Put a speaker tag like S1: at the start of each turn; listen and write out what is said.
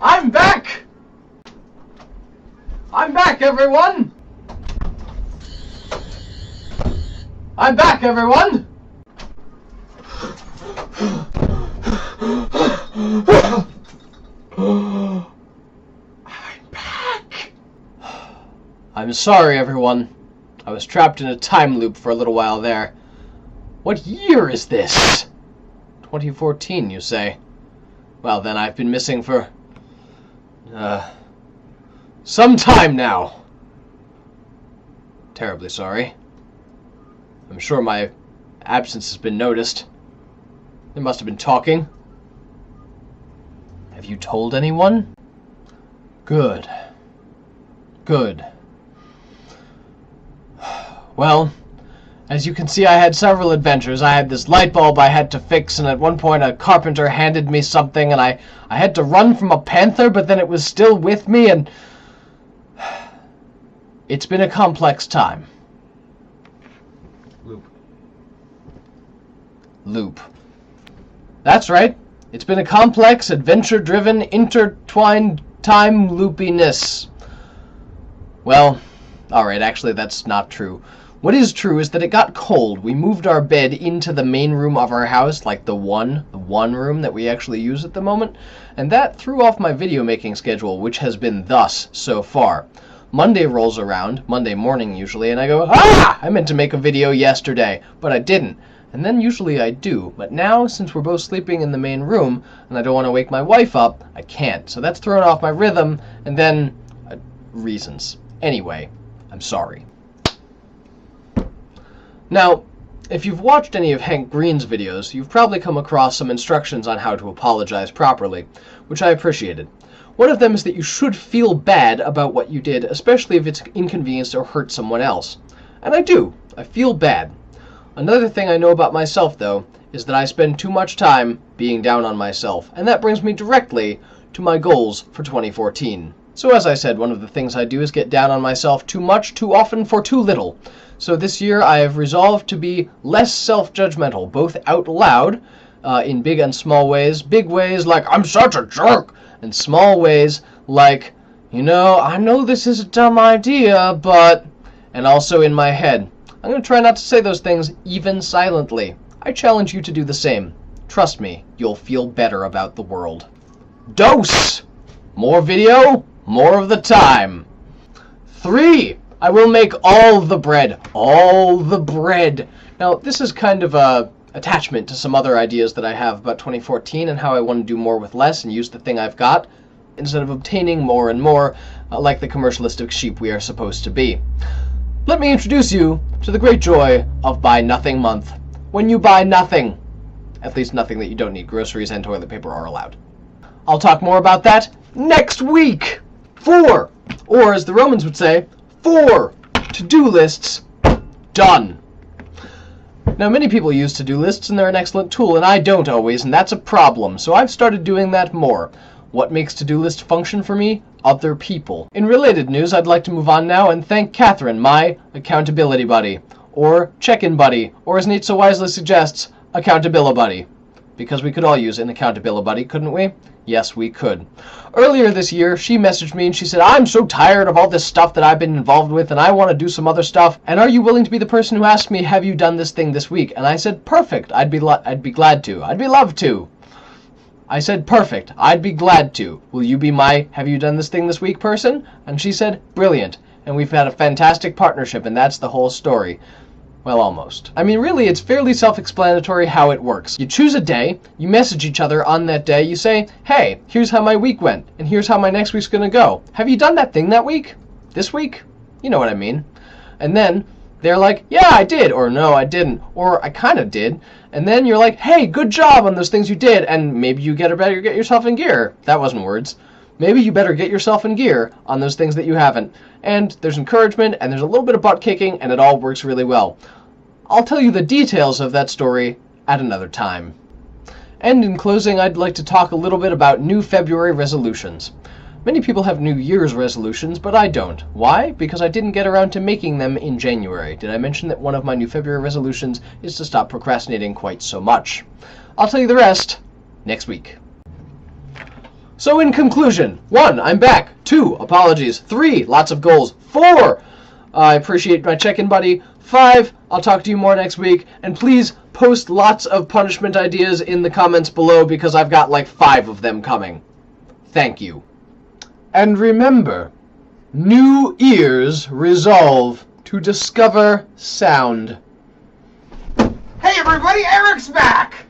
S1: I'm back! I'm back, everyone! I'm back, everyone! I'm back! I'm sorry, everyone. I was trapped in a time loop for a little while there. What year is this? 2014, you say? Well, then I've been missing for... some time now. Terribly sorry. I'm sure my absence has been noticed. They must have been talking. Have you told anyone? Good. Good. Well, as you can see, I had several adventures. I had this light bulb I had to fix, and at one point a carpenter handed me something, and I had to run from a panther, but then it was still with me, and... It's been a complex time. Loop. That's right. It's been a complex, adventure-driven, intertwined time loopiness. Well, alright, actually that's not true. What is true is that it got cold. We moved our bed into the main room of our house, like the one room that we actually use at the moment, and that threw off my video making schedule, which has been thus so far. Monday rolls around, Monday morning usually, and I go, I meant to make a video yesterday, but I didn't. And then usually I do, but now, since we're both sleeping in the main room, and I don't want to wake my wife up, I can't. So that's thrown off my rhythm, and then... reasons. Anyway, I'm sorry. Now, if you've watched any of Hank Green's videos, you've probably come across some instructions on how to apologize properly, which I appreciated. One of them is that you should feel bad about what you did, especially if it's inconvenienced or hurt someone else. And I do. I feel bad. Another thing I know about myself, though, is that I spend too much time being down on myself, and that brings me directly to my goals for 2014. So as I said, one of the things I do is get down on myself too much, too often, for too little. So this year I have resolved to be less self-judgmental, both out loud, in big and small ways. Big ways like, I'm such a jerk! And small ways like, you know, I know this is a dumb idea, but... And also in my head. I'm going to try not to say those things even silently. I challenge you to do the same. Trust me, you'll feel better about the world. Dose! More video, more of the time. 3. I will make all the bread. All the bread. Now, this is kind of a attachment to some other ideas that I have about 2014 and how I want to do more with less and use the thing I've got instead of obtaining more and more like the commercialistic sheep we are supposed to be. Let me introduce you to the great joy of Buy Nothing Month. When you buy nothing, at least nothing that you don't need, groceries and toilet paper are allowed. I'll talk more about that next week. 4, or as the Romans would say, 4 to-do lists done. Now, many people use to-do lists and they're an excellent tool, and I don't always, and that's a problem, so I've started doing that more. What makes to-do list function for me? Other people. In related news, I'd like to move on now and thank Catherine, my accountability buddy, or check-in buddy, or as Nate so wisely suggests, accountability buddy. Because we could all use an accountability buddy, couldn't we? Yes, we could. Earlier this year, she messaged me and she said, I'm so tired of all this stuff that I've been involved with and I want to do some other stuff. And are you willing to be the person who asked me, have you done this thing this week? And I said, perfect. I'd be glad to. I'd be loved to. I said, perfect. I'd be glad to. Will you be my have you done this thing this week person? And she said, brilliant. And we've had a fantastic partnership, and that's the whole story. Well, almost. I mean, really, it's fairly self-explanatory how it works. You choose a day, you message each other on that day, you say, hey, here's how my week went, and here's how my next week's gonna go. Have you done that thing that week? This week? You know what I mean. And then they're like, yeah, I did, or no, I didn't, or I kind of did. And then you're like, hey, good job on those things you did, and maybe you get yourself in gear. That wasn't words. Maybe you better get yourself in gear on those things that you haven't. And there's encouragement, and there's a little bit of butt kicking, and it all works really well. I'll tell you the details of that story at another time. And in closing, I'd like to talk a little bit about new February resolutions. Many people have New Year's resolutions, but I don't. Why? Because I didn't get around to making them in January. Did I mention that one of my new February resolutions is to stop procrastinating quite so much? I'll tell you the rest next week. So in conclusion, 1, I'm back. 2, apologies. 3, lots of goals. 4, I appreciate my check-in buddy. 5, I'll talk to you more next week. And please post lots of punishment ideas in the comments below because I've got like 5 of them coming. Thank you. And remember, new ears resolve to discover sound.
S2: Hey everybody, Eric's back!